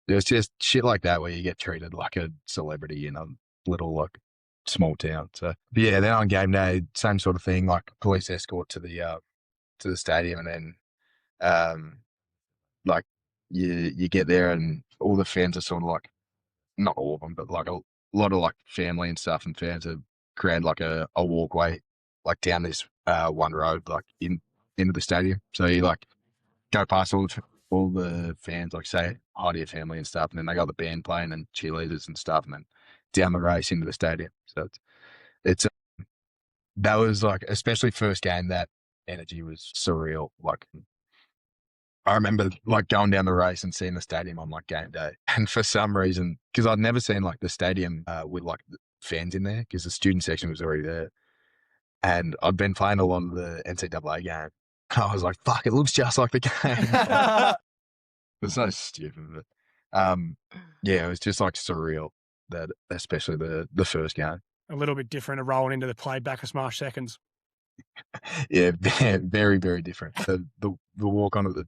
Speaker 5: There's just shit like that where you get treated like a celebrity in a little like small town. So but yeah, then on game day, same sort of thing, like police escort to the stadium, and then like you get there and all the fans are sort of like, not all of them, but like a lot of like family and stuff, and fans have created like a walkway like down this one road like into the stadium. So you like go past all the fans, like say hi to your family and stuff, and then they got the band playing and cheerleaders and stuff, and then down the race into the stadium. So it's that was like, especially first game that energy was surreal. Like, I remember like going down the race and seeing the stadium on like game day. And for some reason, because I'd never seen like the stadium with like the fans in there, because the student section was already there. And I'd been playing a lot of the NCAA game. I was like, fuck, it looks just like the game. It's so stupid. But yeah, it was just like surreal, that especially the first game.
Speaker 4: A little bit different to rolling into the playback of Smash Seconds.
Speaker 5: Yeah, very, very different. The walk onto the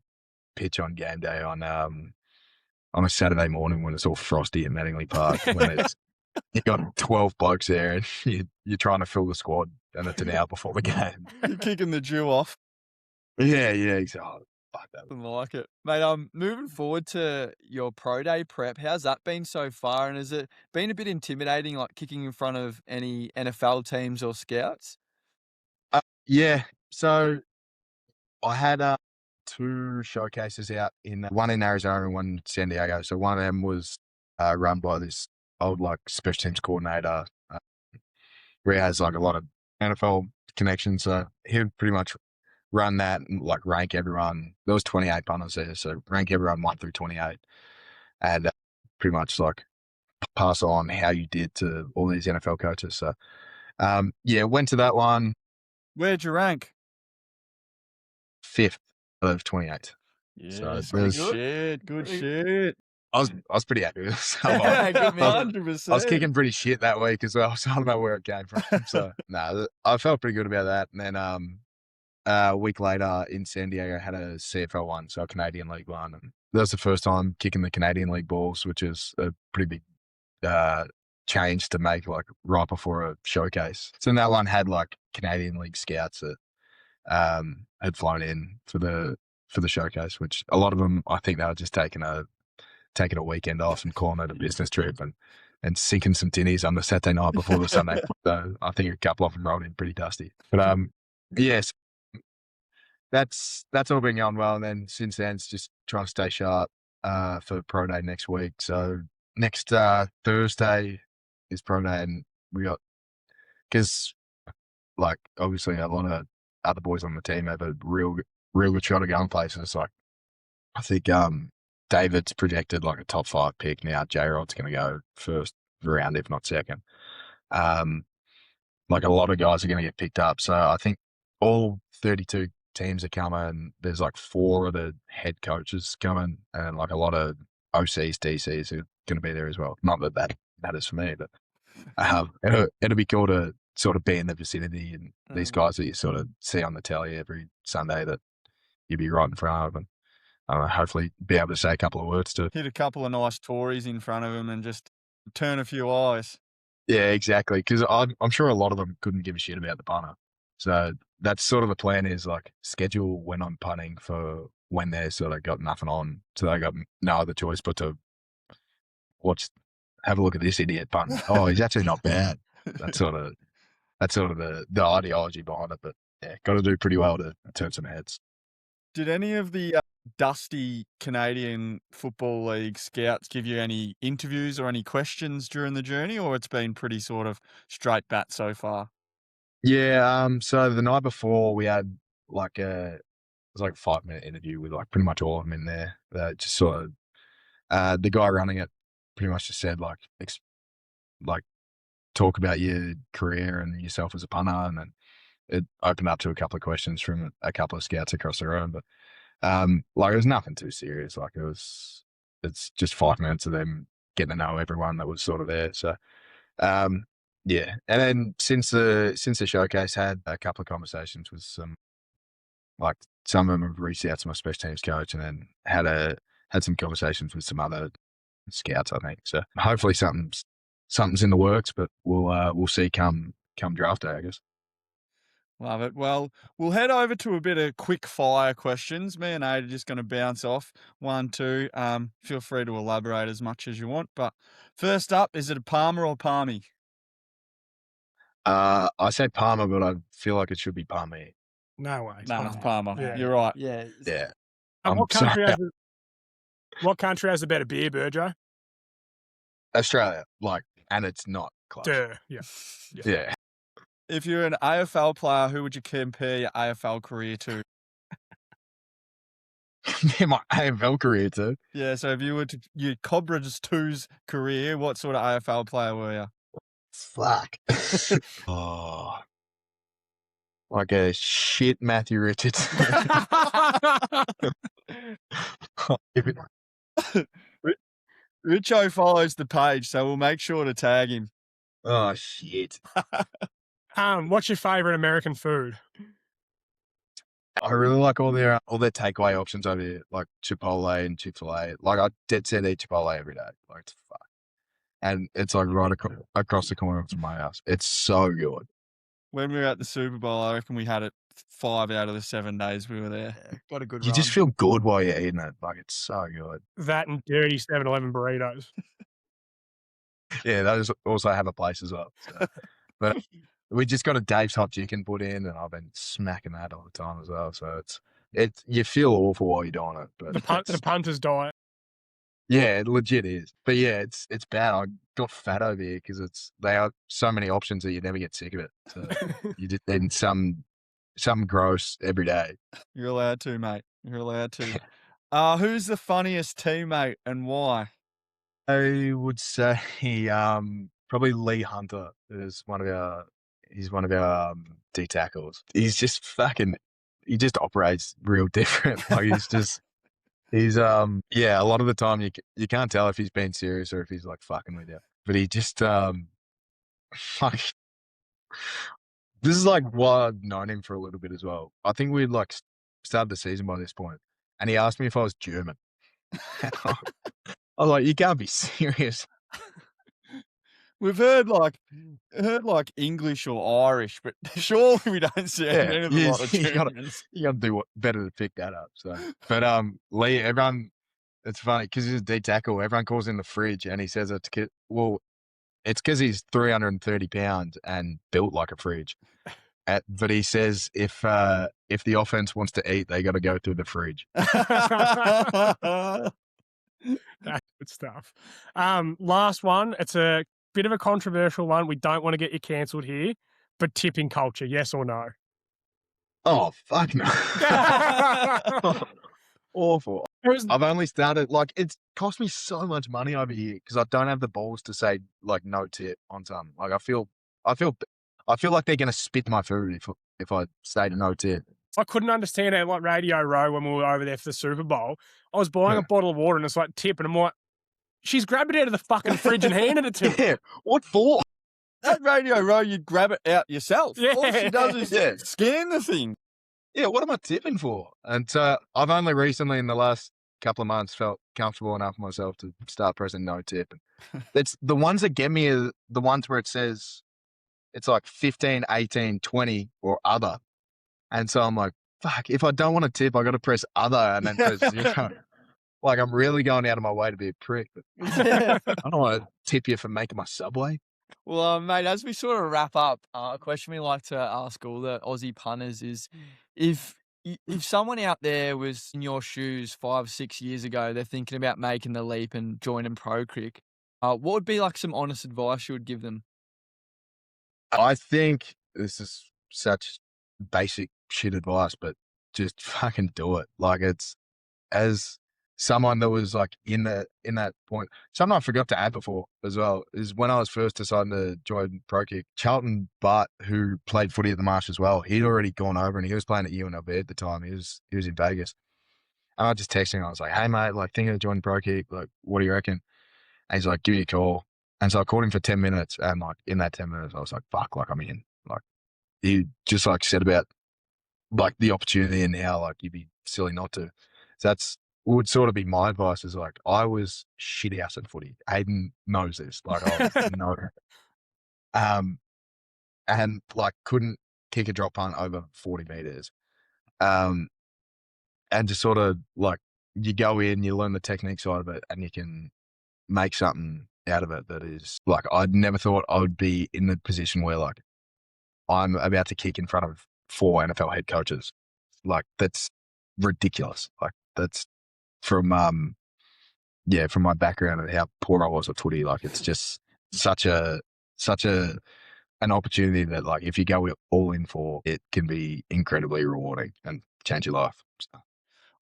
Speaker 5: pitch on game day on a Saturday morning when it's all frosty at Mattingley Park, when it's you got 12 blokes there and you're trying to fill the squad, and it's an hour before the game.
Speaker 3: You're kicking the dew off.
Speaker 5: Yeah, exactly. Oh, fuck that.
Speaker 3: I like it. Mate, moving forward to your pro day prep, how's that been so far? And has it been a bit intimidating, like kicking in front of any NFL teams or scouts?
Speaker 5: Yeah, so I had 2 showcases out, one in Arizona and one in San Diego. So one of them was run by this old like special teams coordinator, where he has like a lot of NFL connections. So he would pretty much run that and like rank everyone. There was 28 punters there, so rank everyone 1 through 28, and pretty much like pass on how you did to all these NFL coaches. So yeah, went to that one.
Speaker 3: Where'd you rank?
Speaker 5: 5th out of 28.
Speaker 3: Yeah,
Speaker 5: So
Speaker 3: good shit. Good shit.
Speaker 5: I was pretty happy with it.
Speaker 3: Good man. 100%.
Speaker 5: I was kicking pretty shit that week as well, so I don't know where it came from. So no, I felt pretty good about that. And then a week later in San Diego, I had a CFL one, so a Canadian League one, and that was the first time kicking the Canadian League balls, which is a pretty big change to make, like right before a showcase. So that one had like Canadian League scouts that had flown in for the showcase, which a lot of them, I think they were just taking a weekend off and calling it a business trip and sinking some tinnies on the Saturday night before the Sunday. So I think a couple of them rolled in pretty dusty. But yes, that's all been going well. And then since then, it's just trying to stay sharp for Pro Day next week. So next Thursday is Pro Day, and we got, because like obviously a lot of other boys on the team have a real good shot of going places. Like I think David's projected like a top 5 pick now. J-Rod's going to go first round, if not second. Like a lot of guys are going to get picked up. So I think all 32 teams are coming. There's like 4 of the head coaches coming, and like a lot of OCs, DCs are going to be there as well. Not that matters for me, but it'll be cool to sort of be in the vicinity, and these guys that you sort of see on the telly every Sunday that you'd be right in front of, and hopefully be able to say a couple of words to.
Speaker 3: Hit a couple of nice Tories in front of them and just turn a few eyes.
Speaker 5: Yeah, exactly. Because I'm sure a lot of them couldn't give a shit about the punter. So that's sort of the plan, is like schedule when I'm punting for when they're sort of got nothing on. So they got no other choice but to have a look at this idiot punting. Oh, he's actually not bad. That's sort of the ideology behind it. But yeah, got to do pretty well to turn some heads.
Speaker 3: Did any of the dusty Canadian Football League scouts give you any interviews or any questions during the journey, or it's been pretty sort of straight bat so far?
Speaker 5: Yeah, so the night before we had like it was like a 5-minute interview with like pretty much all of them in there. Just sort of the guy running it pretty much just said like talk about your career and yourself as a punter, and then it opened up to a couple of questions from a couple of scouts across the room. But like it was nothing too serious. Like it's just 5 minutes of them getting to know everyone that was sort of there. So yeah. And then since the showcase, had a couple of conversations with some of them have reached out to my special teams coach, and then had some conversations with some other scouts, I think. So hopefully something's in the works, but we'll see come draft day, I guess.
Speaker 3: Love it. Well, we'll head over to a bit of quick fire questions. Me and Aid are just going to bounce off 1, 2. Feel free to elaborate as much as you want. But first up, is it a Palmer or Palmy?
Speaker 5: I say Palmer, but I feel like it should be Palmy.
Speaker 4: No way.
Speaker 3: No, it's Palmer.
Speaker 4: Yeah.
Speaker 3: You're right.
Speaker 2: Yeah.
Speaker 5: Yeah.
Speaker 4: And
Speaker 5: I'm sorry.
Speaker 4: What country has a better beer, Burjo?
Speaker 5: Australia, and it's not close.
Speaker 4: Duh. Yeah.
Speaker 5: Yeah.
Speaker 3: If you're an AFL player, who would you compare your AFL career to?
Speaker 5: Yeah, my AFL career too.
Speaker 3: Yeah, so if you were to your Cobras 2's career, what sort of AFL player were you?
Speaker 5: Fuck. Oh, like a shit Matthew Richards. If it-
Speaker 3: Richo follows the page, so we'll make sure to tag him.
Speaker 5: oh shit.
Speaker 4: What's your favourite American food?
Speaker 5: I really like all their takeaway options over here, like Chipotle and Chick-fil-A. Like I dead set eat Chipotle every day. Like it's fuck. And it's like right across the corner from my house. It's so good.
Speaker 3: When we were at the Super Bowl, I reckon we had it 5 out of the 7 days we were there. Got a good
Speaker 5: You
Speaker 3: run.
Speaker 5: just feel good while you're eating it. Like it's so good.
Speaker 4: That and dirty 7-Eleven burritos.
Speaker 5: Yeah, those also have a place as well. So. But we just got a Dave's hot chicken put in, and I've been smacking that all the time as well. So it's you feel awful while you're doing it, but
Speaker 4: The punter's diet.
Speaker 5: yeah, it legit is. But yeah, it's bad. I got fat over here because they are so many options that you never get sick of it. So you just eating something gross every day.
Speaker 3: You're allowed to, mate. You're allowed to. Who's the funniest teammate and why?
Speaker 5: I would say probably Lee Hunter is one of our D tackles. He's just he just operates real different. Like he's yeah, a lot of the time you can't tell if he's being serious or if he's like fucking with you. But he just like this is like why I've known him for a little bit as well. I think we'd like started the season by this point, and he asked me if I was German. I was like, you can't be serious.
Speaker 3: We've heard like English or Irish, but surely we don't see any of the lot of Germans.
Speaker 5: You gotta do better to pick that up. So, but Lee, everyone, it's funny because he's a D tackle. Everyone calls him the fridge, and he says it's because he's 330 pounds and built like a fridge. But he says if the offense wants to eat, they got to go through the fridge.
Speaker 4: That's good stuff. Last one. It's a bit of a controversial one. We don't want to get you cancelled here, but tipping culture, yes or no?
Speaker 5: Oh, fuck no. Awful. I've only started, like, it's cost me so much money over here because I don't have the balls to say, like, no tip on something. Like, I feel like they're going to spit my food if I say to no tip.
Speaker 4: I couldn't understand it like Radio Row when we were over there for the Super Bowl. I was buying a bottle of water and it's like tip, and I'm like, she's grabbed it out of the fucking fridge and handed it to me.
Speaker 5: Yeah, what for?
Speaker 3: At Radio Row, you grab it out yourself.
Speaker 4: Yeah.
Speaker 3: All she does is scan the thing.
Speaker 5: Yeah, what am I tipping for? And I've only recently, in the last couple of months, felt comfortable enough myself to start pressing no tip. It's the ones that get me are the ones where it says it's like 15, 18, 20 or other. And so I'm like, fuck, if I don't want to tip, I got to press other and then press zero. Like, I'm really going out of my way to be a prick. But I don't want to tip you for making my Subway.
Speaker 2: Well, mate, as we sort of wrap up, a question we like to ask all the Aussie punters is if someone out there was in your shoes 5, 6 years ago, they're thinking about making the leap and joining pro crick, what would be like some honest advice you would give them?
Speaker 5: I think this is such basic shit advice, but just fucking do it. Like, it's as someone that was like in that point. Something I forgot to add before as well is when I was first deciding to join pro kick, Charlton Bart, who played footy at the Marsh as well, he'd already gone over and he was playing at UNLV at the time. He was in Vegas. And I just texted him. I was like, hey mate, like thinking of joining pro kick, like what do you reckon? And he's like, give me a call. And so I called him for 10 minutes and like in that 10 minutes I was like, fuck, like I'm in. Like he just like said about like the opportunity and how like you'd be silly not to. So that's would sort of be my advice is like I was shit house at footy. Aiden knows this. Like I know. And like couldn't kick a drop punt over 40 meters. And just sort of like you go in, you learn the technique side of it and you can make something out of it that is like I'd never thought I would be in the position where like I'm about to kick in front of 4 NFL head coaches. Like that's ridiculous. Like that's from my background and how poor I was at footy. Like it's just such a an opportunity that, like, if you go all in for, it can be incredibly rewarding and change your life. So,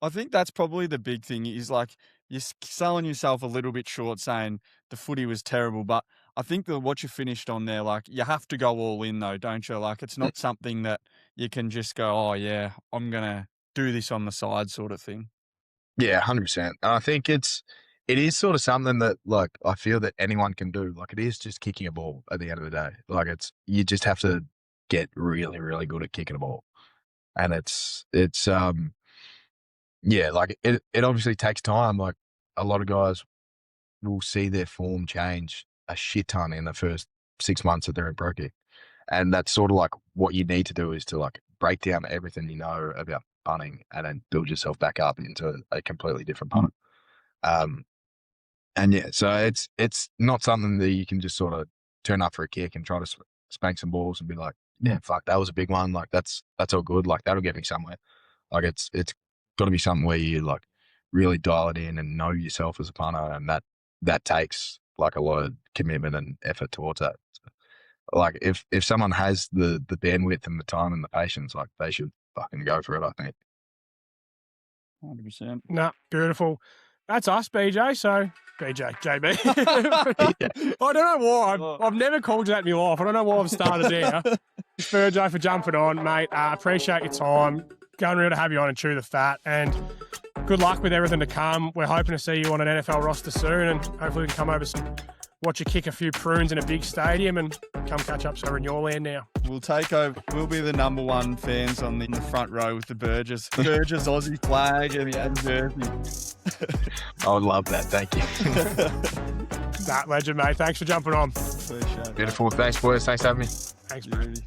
Speaker 3: I think that's probably the big thing is like you're selling yourself a little bit short saying the footy was terrible. But I think that what you finished on there, like you have to go all in though, don't you? Like it's not something that you can just go, oh yeah, I'm going to do this on the side sort of thing.
Speaker 5: yeah, 100%. And I think it is sort of something that, like, I feel that anyone can do. Like, it is just kicking a ball at the end of the day. Like, you just have to get really, really good at kicking a ball. And yeah, like it obviously takes time. Like, a lot of guys will see their form change a shit ton in the first 6 months that they're in pro kick. And that's sort of like what you need to do is to, like, break down everything you know about punting and then build yourself back up into a completely different punter. And yeah, so it's not something that you can just sort of turn up for a kick and try to spank some balls and be like, yeah, fuck, that was a big one. Like, that's all good. Like, that'll get me somewhere. Like, it's got to be something where you, like, really dial it in and know yourself as a punter, and that takes, like, a lot of commitment and effort towards that. So, like, if someone has the bandwidth and the time and the patience, like, they should fucking go for it, I think.
Speaker 3: 100%.
Speaker 4: No, beautiful. That's us, BJ. So, JB. I don't know why. I've never called you that in my life. I don't know why I've started there. Thanks, Virgo, for jumping on, mate. Appreciate your time. Unreal to have you on and chew the fat. And good luck with everything to come. We're hoping to see you on an NFL roster soon, and hopefully we can come over and watch you kick a few prunes in a big stadium and come catch up so we're in your land now.
Speaker 3: We'll take over. We'll be the number one fans in the front row with the Burgess Aussie flag and jersey.
Speaker 5: I would love that. Thank you.
Speaker 4: That legend, mate. Thanks for jumping on.
Speaker 3: Appreciate it.
Speaker 5: Beautiful. Thanks, boys. Thanks for having me.
Speaker 4: Thanks,
Speaker 3: You
Speaker 4: mate.
Speaker 3: ready?